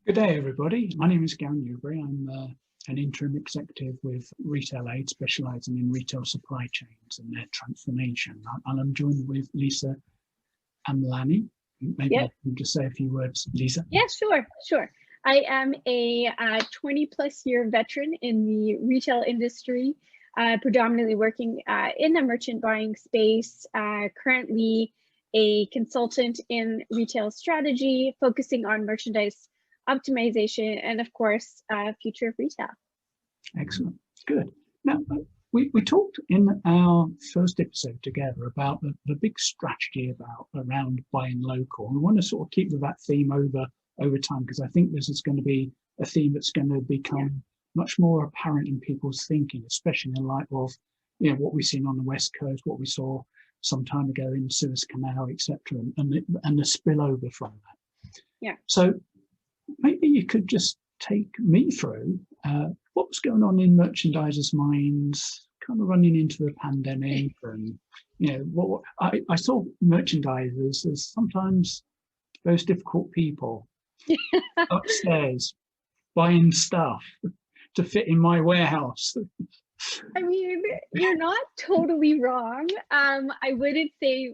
Good day, everybody. My name is Gary Newbury. I'm an interim executive with Retail Aid, specialising in retail supply chains and their transformation. And I'm joined with Liza Amlani. Maybe Yep. I can just say a few words, Liza. Yeah, sure. I am a 20-plus year veteran in the retail industry, predominantly working in the merchant buying space, currently a consultant in retail strategy, focusing on merchandise optimization and, of course, future of retail. Excellent. Good. Now, we talked in our first episode together about the big strategy around buying local. We want to sort of keep with that theme over time, because I think this is going to be a theme that's going to become much more apparent in people's thinking, especially in light of what we've seen on the West Coast, what we saw some time ago in Suez Canal, etc., and the spillover from that. Yeah. So maybe you could just take me through what was going on in merchandisers' minds, kind of running into the pandemic, and what I saw merchandisers as sometimes those difficult people upstairs buying stuff to fit in my warehouse. I mean, you're not totally wrong. I wouldn't say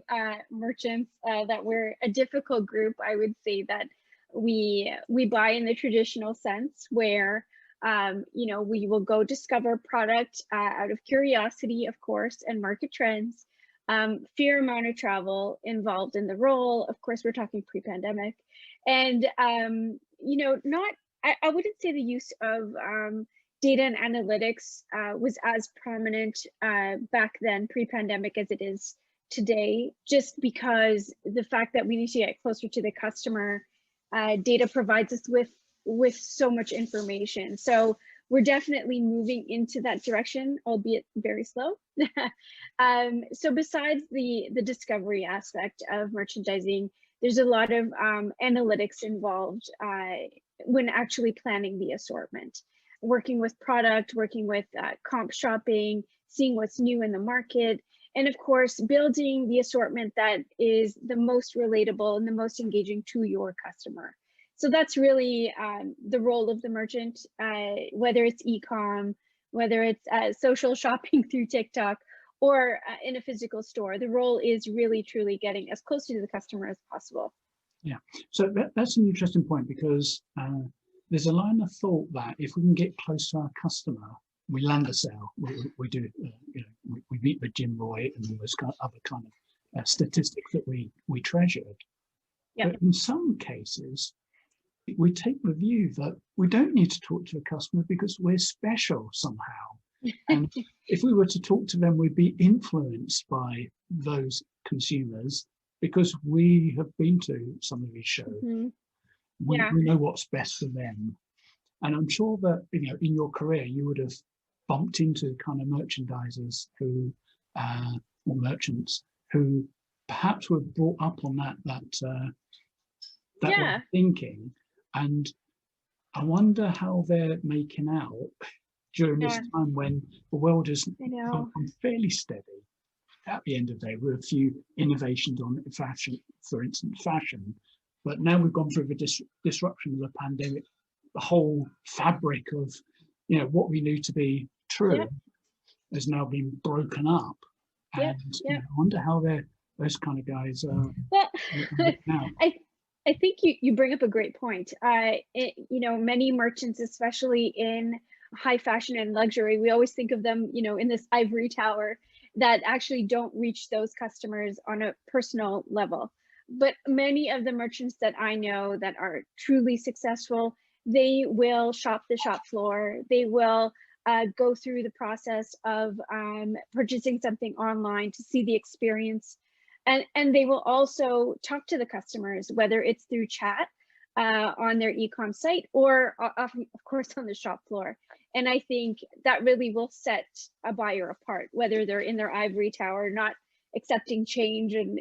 merchants that we're a difficult group. I would say that we buy in the traditional sense, where we will go discover product out of curiosity, of course, and market trends. Fair amount of travel involved in the role. Of course, we're talking pre-pandemic, and I wouldn't say the use of data and analytics was as prominent back then, pre-pandemic, as it is today, just because the fact that we need to get closer to the customer, data provides us with so much information. So we're definitely moving into that direction, albeit very slow. So besides the discovery aspect of merchandising, there's a lot of analytics involved when actually planning the assortment, working with product, working with comp shopping, seeing what's new in the market, and of course, building the assortment that is the most relatable and the most engaging to your customer. So that's really the role of the merchant, whether it's e-com, whether it's social shopping through TikTok, or in a physical store. The role is really, truly getting as close to the customer as possible. Yeah, so that's an interesting point, because there's a line of thought that if we can get close to our customer, we land a sale. We do, we beat the Jim Roy and all those other kind of statistics that we treasured. Yep. But in some cases, we take the view that we don't need to talk to a customer because we're special somehow. And if we were to talk to them, we'd be influenced by those consumers because we have been to some of these shows. Mm-hmm. We know what's best for them. And I'm sure that, in your career, you would have bumped into kind of merchandisers who, or merchants who perhaps were brought up on that way of thinking. And I wonder how they're making out during this time when the world has become fairly steady. At the end of the day, with a few innovations on fashion, for instance, fashion. But now we've gone through the disruption of the pandemic, the whole fabric of, what we knew to be true has now been broken up. And I wonder how those kind of guys are. Well, I think you bring up a great point. Many merchants, especially in high fashion and luxury, we always think of them, in this ivory tower that actually don't reach those customers on a personal level. But many of the merchants that I know that are truly successful, they will shop the shop floor. They will go through the process of purchasing something online to see the experience. And they will also talk to the customers, whether it's through chat on their e-com site or of course on the shop floor. And I think that really will set a buyer apart, whether they're in their ivory tower, not accepting change. And,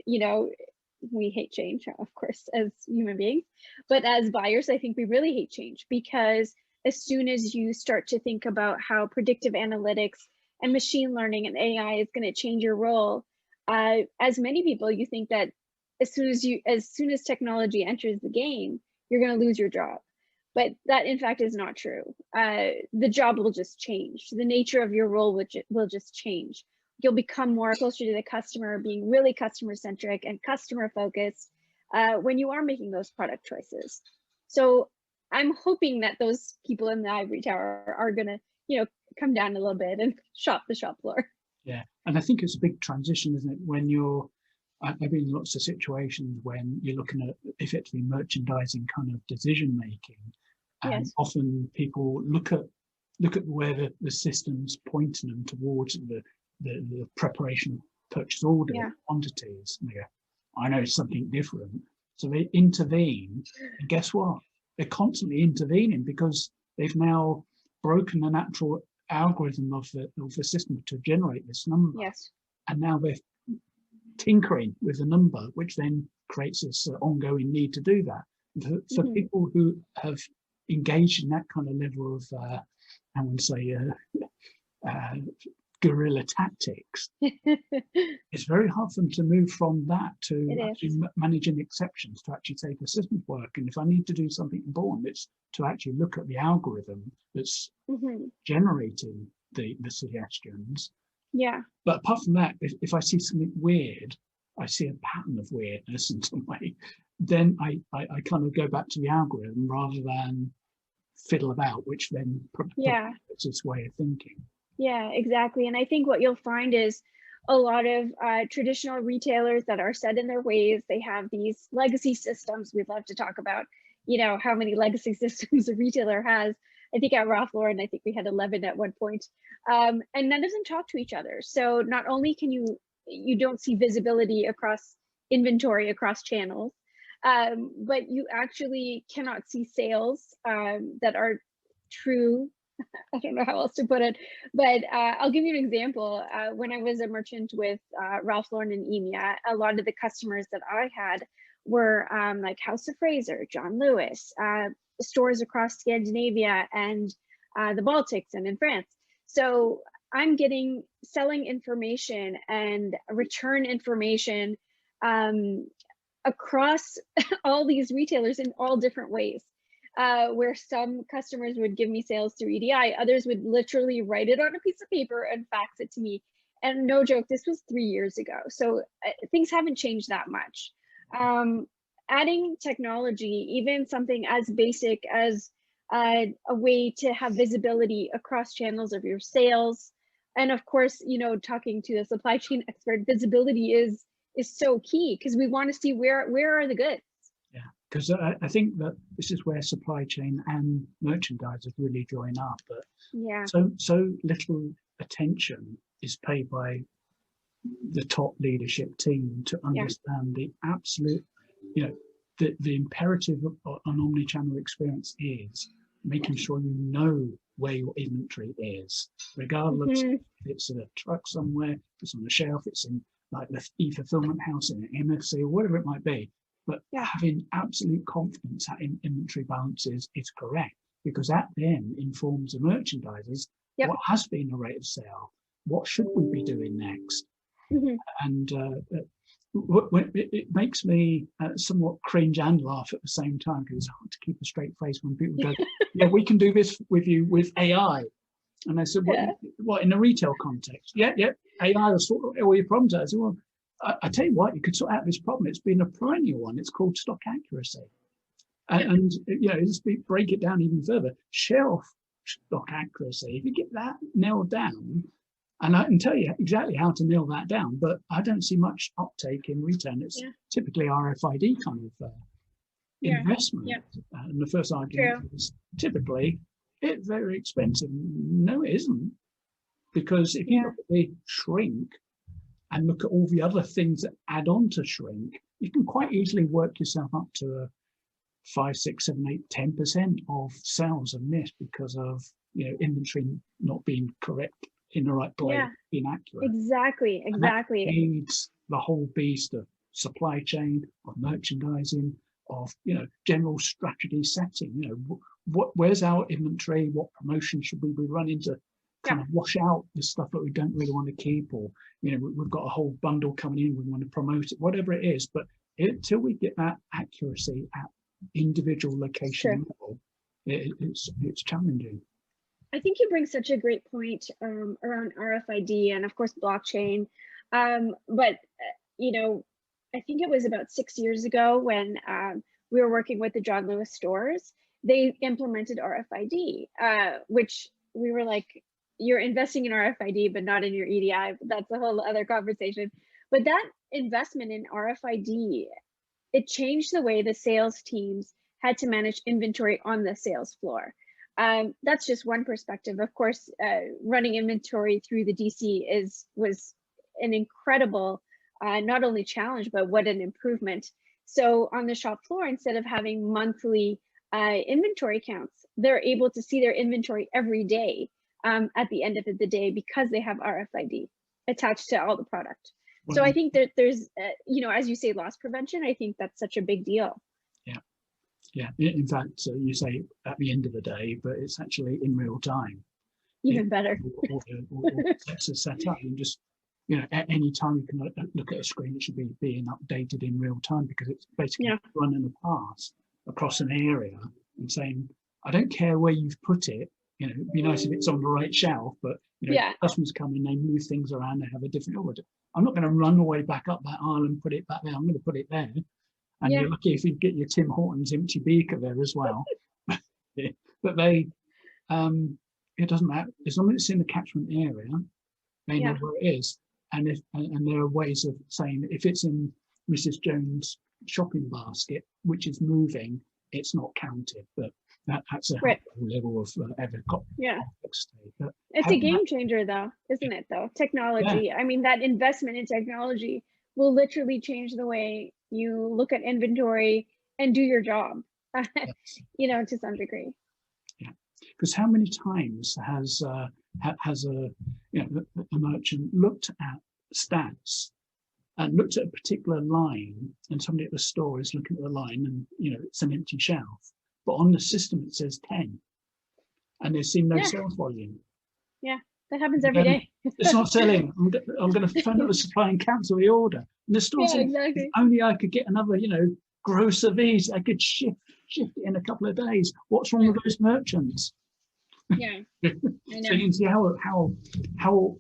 we hate change, of course, as human beings, but as buyers, I think we really hate change, because as soon as you start to think about how predictive analytics and machine learning and AI is going to change your role, as many people, you think that as soon as technology enters the game, you're going to lose your job. but that in fact is not true. The job will just change. The nature of your role will just change. You'll become more closer to the customer, being really customer centric and customer focused when you are making those product choices. So I'm hoping that those people in the ivory tower are going to, come down a little bit and shop the shop floor. Yeah, and I think it's a big transition, isn't it? When I've been in lots of situations when you're looking at effectively merchandising kind of decision making, and Yes. often people look at where the system's pointing them towards the preparation of purchase order quantities. And they go, I know something different. So they intervene, and guess what? They're constantly intervening because they've now broken the natural algorithm of the system to generate this number. Yes. And now they're tinkering with the number, which then creates this ongoing need to do that. For people who have engaged in that kind of level of, I would say, guerrilla tactics, it's very hard for them to move from that to actually managing exceptions, to actually say the system's work. And if I need to do something important, it's to actually look at the algorithm that's generating the suggestions. Yeah. But apart from that, if I see something weird, I see a pattern of weirdness in some way, then I kind of go back to the algorithm rather than fiddle about, which then it's its way of thinking. Yeah, exactly. And I think what you'll find is a lot of traditional retailers that are set in their ways, they have these legacy systems. We'd love to talk about, how many legacy systems a retailer has. I think at Ralph Lauren, I think we had 11 at one point. And none of them talk to each other. So not only can you don't see visibility across inventory, across channels, but you actually cannot see sales that are true. I don't know how else to put it, but I'll give you an example. When I was a merchant with Ralph Lauren and EMEA, a lot of the customers that I had were like House of Fraser, John Lewis, stores across Scandinavia and the Baltics and in France. So I'm getting selling information and return information across all these retailers in all different ways. Where some customers would give me sales through EDI, others would literally write it on a piece of paper and fax it to me. And no joke, this was 3 years ago. So things haven't changed that much. Adding technology, even something as basic as a way to have visibility across channels of your sales. And of course, talking to a supply chain expert, visibility is so key because we want to see where are the goods. Yeah, because I think that this is where supply chain and merchandisers really join up. But so little attention is paid by the top leadership team to understand the absolute, the imperative of an omni-channel experience is making sure you know where your inventory is, regardless if it's in a truck somewhere, if it's on a shelf, it's in like the e-fulfillment house in an MFC or whatever it might be. But having absolute confidence that inventory balances is correct, because that then informs the merchandisers what has been a rate of sale, what should we be doing next, and it makes me somewhat cringe and laugh at the same time, because it's hard to keep a straight face when people go, "Yeah, we can do this with you with AI," and I said, "What in a retail context? Yeah, AI will sort all your problems out." I said, "Well, I tell you what, you could sort out this problem. It's been a perennial one. It's called stock accuracy. And just break it down even further. Shelf stock accuracy, if you get that nailed down, and I can tell you exactly how to nail that down, but I don't see much uptake in retail. It's typically RFID kind of investment. And the first argument is typically it's very expensive. No, it isn't. Because if you look at the shrink, and look at all the other things that add on to shrink, you can quite easily work yourself up to a 5, 6, 7, 8, 10% of sales are missed because of inventory not being correct in the right place, being accurate. Exactly. And that needs the whole beast of supply chain, of merchandising, of general strategy setting. Where's our inventory? What promotion should we be running to kind of wash out the stuff that we don't really want to keep, or we've got a whole bundle coming in, we want to promote it, whatever it is. But until we get that accuracy at individual location level, it's challenging. I think you bring such a great point around RFID and of course blockchain. But you know, I think it was about 6 years ago when we were working with the John Lewis stores. They implemented RFID, which we were like, you're investing in RFID, but not in your EDI. But that's a whole other conversation. But that investment in RFID, it changed the way the sales teams had to manage inventory on the sales floor. That's just one perspective. Of course, running inventory through the DC was an incredible, not only challenge, but what an improvement. So on the shop floor, instead of having monthly inventory counts, they're able to see their inventory every day at the end of the day because they have RFID attached to all the product. So I think that there's, you know, as you say, loss prevention, I think that's such a big deal. Yeah. Yeah. In fact, you say at the end of the day, but it's actually in real time. Even better. Or sets are set up. And just, you know, at any time you can look at a screen, it should be being updated in real time because it's basically running a pass across an area and saying, I don't care where you've put it. You know, it'd be nice if it's on the right shelf, but you know, customers come in, they move things around, they have a different order. I'm not going to run all the way back up that aisle and put it back there. I'm going to put it there. And you're lucky if you get your Tim Hortons empty beaker there as well. But they, it doesn't matter as long as it's in the catchment area. They know where it is, and there are ways of saying if it's in Mrs. Jones' shopping basket, which is moving, it's not counted. But that's a level of complexity. But it's a game changer, though, isn't it? Though technology, I mean, that investment in technology will literally change the way you look at inventory and do your job. You know, to some degree. Yeah, because how many times has a merchant looked at stats and looked at a particular line, and somebody at the store is looking at the line, and you know it's an empty shelf, but on the system it says 10, and they've seen no sales volume. Yeah, that happens every day. It's not selling. I'm going to phone up the supplier and cancel the order. And the store said, if only I could get another, you know, gross of these, I could shift it in a couple of days. What's wrong with those merchants? Yeah, I know. So you can see how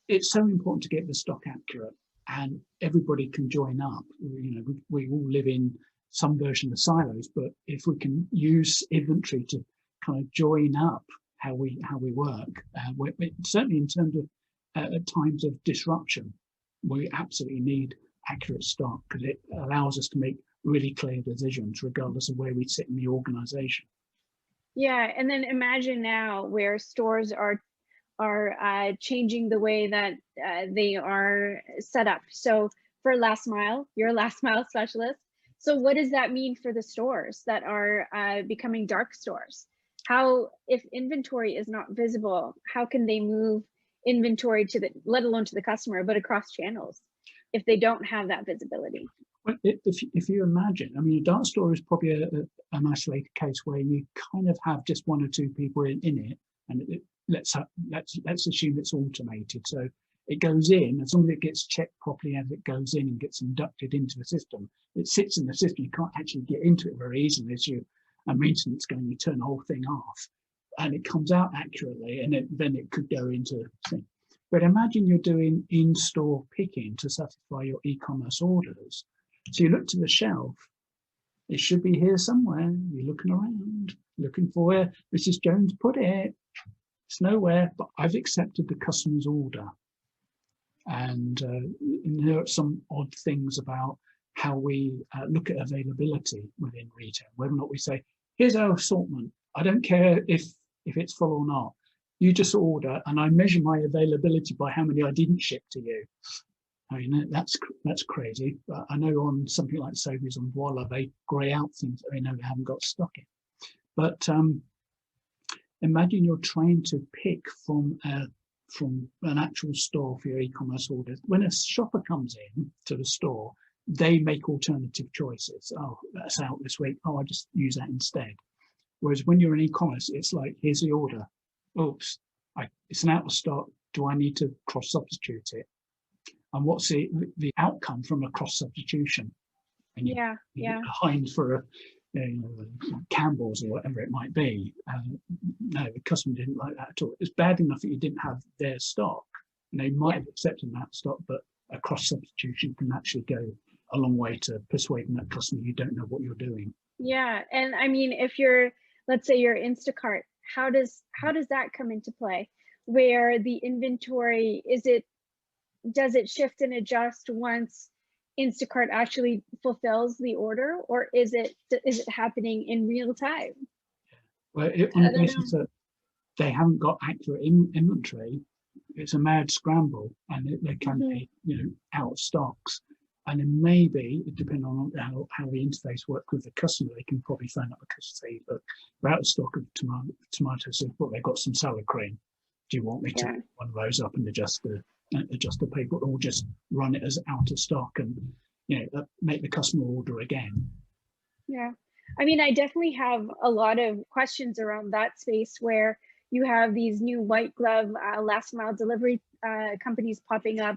it's so important to get the stock accurate, and everybody can join up. You know, we all live in some version of silos, but if we can use inventory to kind of join up how we work, certainly in terms of at times of disruption, we absolutely need accurate stock because it allows us to make really clear decisions regardless of where we sit in the organization. Yeah, and then imagine now where stores are changing the way that they are set up. So for last mile, you're a last mile specialist. So what does that mean for the stores that are becoming dark stores? How, if inventory is not visible, how can they move inventory to let alone to the customer, but across channels if they don't have that visibility? Well, if you imagine, I mean, a dark store is probably an isolated case where you kind of have just one or two people in it, and let's assume it's automated. So it goes in, as long as it gets checked properly as it goes in and gets inducted into the system, it sits in the system. You can't actually get into it very easily as you a maintenance going, you turn the whole thing off, and it comes out accurately, and then it could go into thing. But imagine you're doing in-store picking to satisfy your e-commerce orders. So you look to the shelf, it should be here somewhere. You're looking around, looking for where Mrs. Jones put it. It's nowhere, but I've accepted the customer's order. And there are some odd things about how we look at availability within retail, whether or not we say, here's our assortment. I don't care if it's full or not. You just order, and I measure my availability by how many I didn't ship to you. I mean, that's crazy. But I know on something like Sobeys and Voila, they grey out things that they know they haven't got stock in. But imagine you're trying to pick from an actual store for your e-commerce orders. When a shopper comes in to the store, they make alternative choices. Oh, that's out this week. Oh, I just use that instead. Whereas when you're in e-commerce, it's like, here's the order. Oops, it's an out of stock. Do I need to cross substitute it? And what's the outcome from a cross substitution? And you're behind for Campbell's or whatever it might be. No, the customer didn't like that at all. It's bad enough that you didn't have their stock, and they might have accepted that stock, but a cross substitution can actually go a long way to persuading that customer you don't know what you're doing. Yeah, and I mean, if you're, let's say you're Instacart, how does that come into play? Where the inventory, does it shift and adjust once Instacart actually fulfills the order, or is it happening in real time? Well, on the basis that they haven't got accurate inventory, it's a mad scramble, and they can be, out of stocks. And then maybe, depending on how the interface works with the customer, they can probably phone up the customer and say, look, we're out of stock of tomato soup, but they've got some sour cream. Do you want me to pick one of those up and adjust the paper, or just run it as out of stock and make the customer order again? Yeah, I mean, I definitely have a lot of questions around that space, where you have these new white glove last mile delivery companies popping up.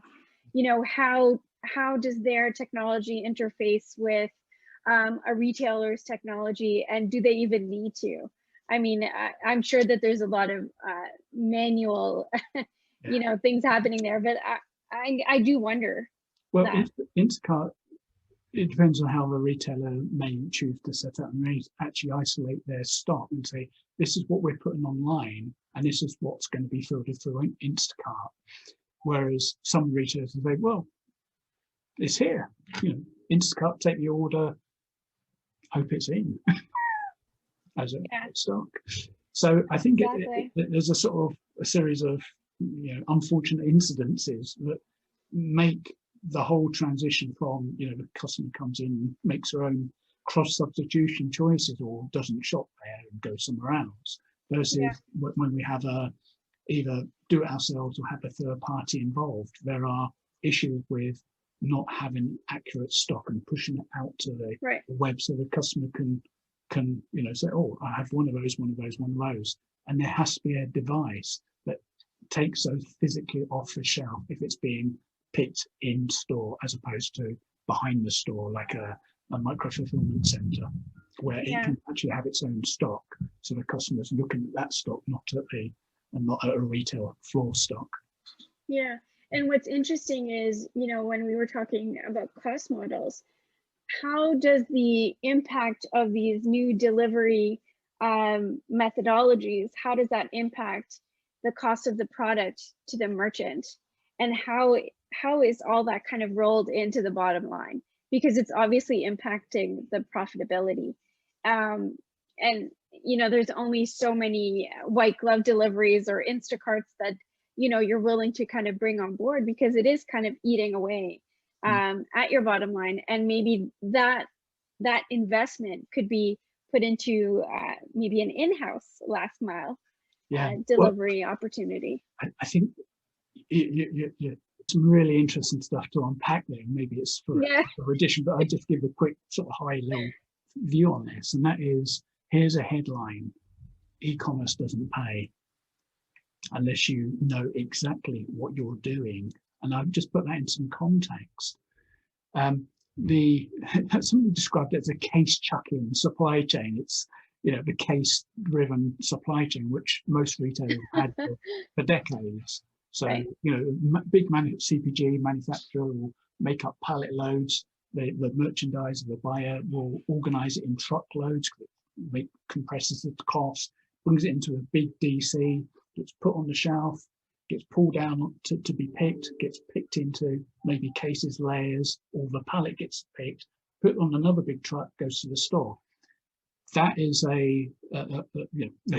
How does their technology interface with a retailer's technology, and do they even need to? I mean, I'm sure that there's a lot of manual, things happening there, but I do wonder. Well, Instacart, it depends on how the retailer may choose to set up and may actually isolate their stock and say, this is what we're putting online, and this is what's going to be filtered through Instacart. Whereas some retailers say, well, it's here. Instacart, take the order, hope it's in as a stock. So I think there's a sort of a series of unfortunate incidences that make the whole transition from the customer comes in, makes their own cross substitution choices, or doesn't shop there and go somewhere else, versus when we have either do it ourselves or have a third party involved. There are issues with not having accurate stock and pushing it out to the web, so the customer can say, oh, I have one of those, and there has to be a device that takes those physically off the shelf if it's being picked in store, as opposed to behind the store, like a micro fulfillment center, where it can actually have its own stock, so the customer's looking at that stock, not at a retail floor stock. Yeah. And what's interesting is, when we were talking about cost models, how does the impact of these new delivery methodologies, how does that impact the cost of the product to the merchant? And how is all that kind of rolled into the bottom line? Because it's obviously impacting the profitability. And there's only so many white glove deliveries or Instacarts that you're willing to kind of bring on board, because it is kind of eating away at your bottom line. And maybe that investment could be put into maybe an in-house last mile delivery opportunity. I think some really interesting stuff to unpack there. Maybe it's for addition, but I just give a quick sort of high level view on this, and that is, here's a headline: e-commerce doesn't pay unless you know exactly what you're doing. And I've just put that in some context. Somebody described it as a case chucking supply chain. It's the case driven supply chain, which most retailers had for decades. So big CPG manufacturer will make up pallet loads. The merchandiser, the buyer, will organize it in truckloads, compresses the cost, brings it into a big DC, gets put on the shelf, gets pulled down to be picked, gets picked into maybe cases, layers, or the pallet gets picked, put on another big truck, goes to the store. That is a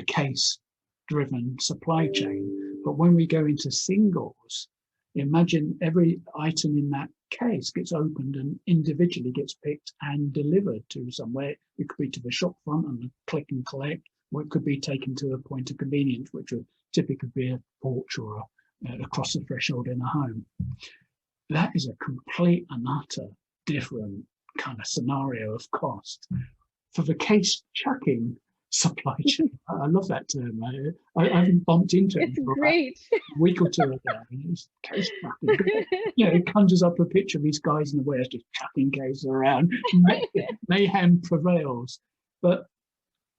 case-driven supply chain. But when we go into singles, imagine every item in that case gets opened and individually gets picked and delivered to somewhere. It could be to the shop front and click and collect, or it could be taken to a point of convenience, which would typically be a porch or across the threshold in a home. That is a complete and utter different kind of scenario of cost. For the case chucking supply chain, I love that term. I haven't bumped into it for great. A week or two ago. It's case chucking. It conjures up a picture of these guys in the warehouse just chucking cases around. Mayhem prevails. But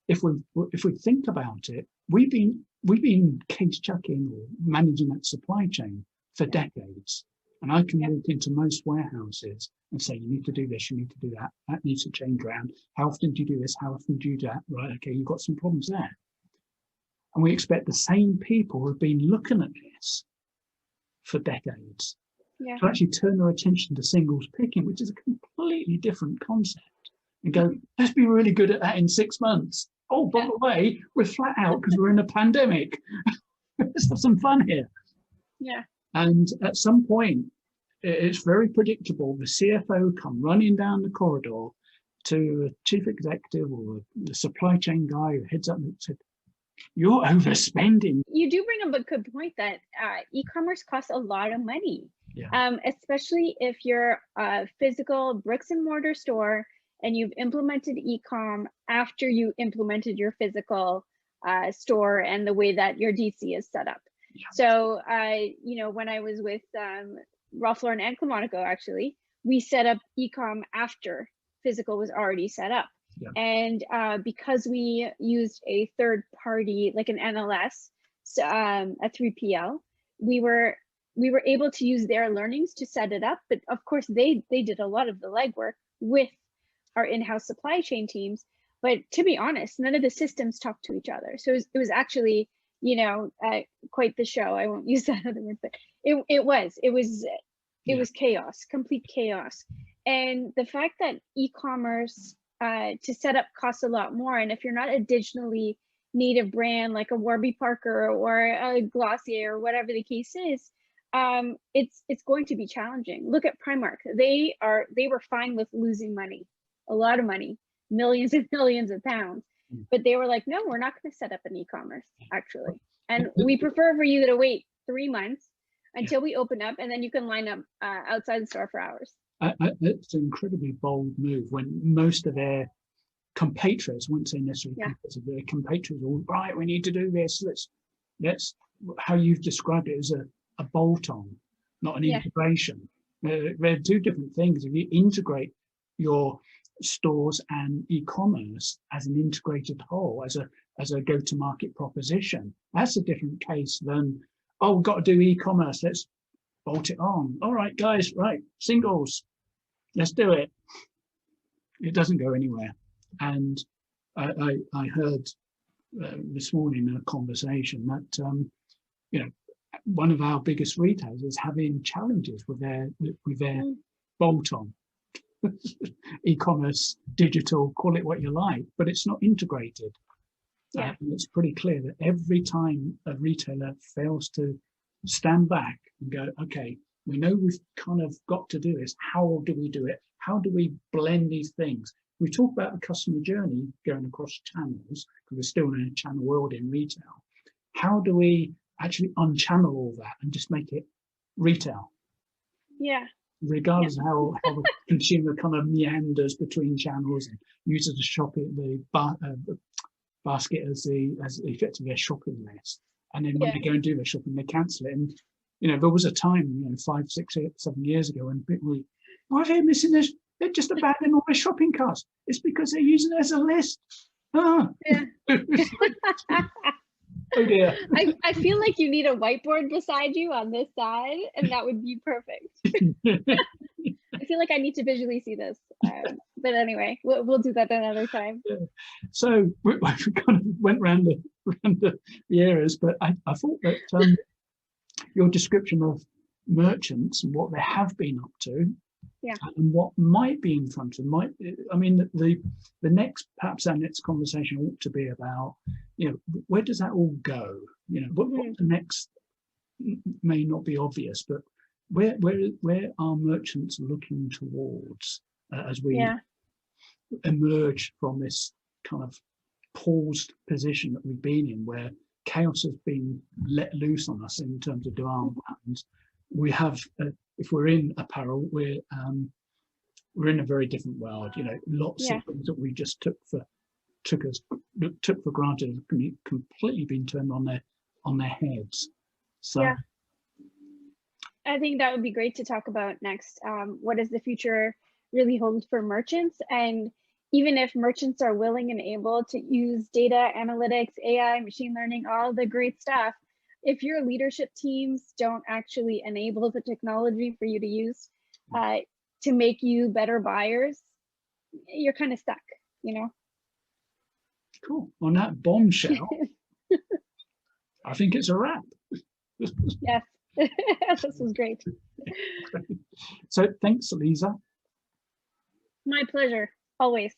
if we think about it, we've been case chucking or managing that supply chain for decades. And I can walk into most warehouses and say, you need to do this, you need to do that, that needs to change around. How often do you do this? How often do you do that? Right, okay, you've got some problems there. And we expect the same people who have been looking at this for decades to actually turn their attention to singles picking, which is a completely different concept, and go, let's be really good at that in 6 months. Oh, by the way, we're flat out because we're in a pandemic. Let's have some fun here. Yeah. And at some point, it's very predictable. The CFO come running down the corridor to a chief executive or the supply chain guy who heads up and said, you're overspending. You do bring up a good point that e-commerce costs a lot of money, especially if you're a physical bricks and mortar store and you've implemented e-com after you implemented your physical store and the way that your DC is set up. Yeah. So, you know, when I was with Ralph Lauren and Monaco, actually, we set up e-com after physical was already set up. Yeah. And because we used a third party, like an NLS, a 3PL, we were able to use their learnings to set it up. But of course, they did a lot of the legwork with our in-house supply chain teams. But to be honest, none of the systems talked to each other. So it was actually, you know, quite the show. I won't use that other word, but it was chaos, complete chaos. And the fact that e-commerce to set up costs a lot more. And if you're not a digitally native brand like a Warby Parker or a Glossier or whatever the case is, it's going to be challenging. Look at Primark. They were fine with losing money, a lot of money, millions and millions of pounds. But they were like, no, we're not going to set up an e-commerce, actually. And we prefer for you to wait 3 months until we open up, and then you can line up outside the store for hours. It's an incredibly bold move when most of their compatriots, I wouldn't say necessarily their compatriots, all right, we need to do this. Let's how you've described it as a bolt-on, not an integration. They're two different things. If you integrate your stores and e-commerce as an integrated whole, as a go-to-market proposition, that's a different case than, oh, we've got to do e-commerce, let's bolt it on. All right, guys, right, singles, let's do it. It doesn't go anywhere. And I heard this morning a conversation that you know, one of our biggest retailers is having challenges with their bolt-on e-commerce, digital, call it what you like, but it's not integrated. And it's pretty clear that every time a retailer fails to stand back and go, okay, we know we've kind of got to do this. How do we do it? How do we blend these things? We talk about the customer journey going across channels, because we're still in a channel world in retail. How do we actually unchannel all that and just make it retail? Yeah. Regardless of how the consumer kind of meanders between channels and uses the shopping, the basket as effectively a shopping list. And then when they go and do their shopping, they cancel it. And, you know, there was a time, you know, 5, 6, 7 years ago when people were, why are they missing this? They're just abandoning all their shopping carts. It's because they're using it as a list. Yeah. Oh dear. I feel like you need a whiteboard beside you on this side, and that would be perfect. I feel like I need to visually see this. But anyway, we'll do that another time. Yeah. So we kind of went round the areas, but I thought that your description of merchants and what they have been up to, and what might be in front of them, I mean, the next, perhaps our next conversation ought to be about, you know, where does that all go? You know, what the next may not be obvious, but where are merchants looking towards as we emerge from this kind of paused position that we've been in, where chaos has been let loose on us in terms of demand patterns? We have, if we're in apparel, we're in a very different world. You know, lots of things that we just took for granted have completely been turned on their heads. So I think that would be great to talk about next. What does the future really hold for merchants? And even if merchants are willing and able to use data analytics, AI, machine learning, all the great stuff, if your leadership teams don't actually enable the technology for you to use to make you better buyers, you're kind of stuck, you know? Cool. On that bombshell, I think it's a wrap. Yes, this was great. So thanks, Liza. My pleasure, always.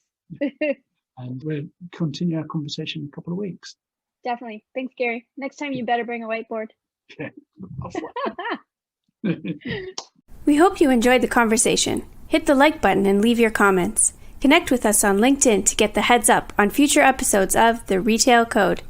And we'll continue our conversation in a couple of weeks. Definitely. Thanks, Gary. Next time you better bring a whiteboard. Okay. We hope you enjoyed the conversation. Hit the like button and leave your comments. Connect with us on LinkedIn to get the heads up on future episodes of The Retail Code.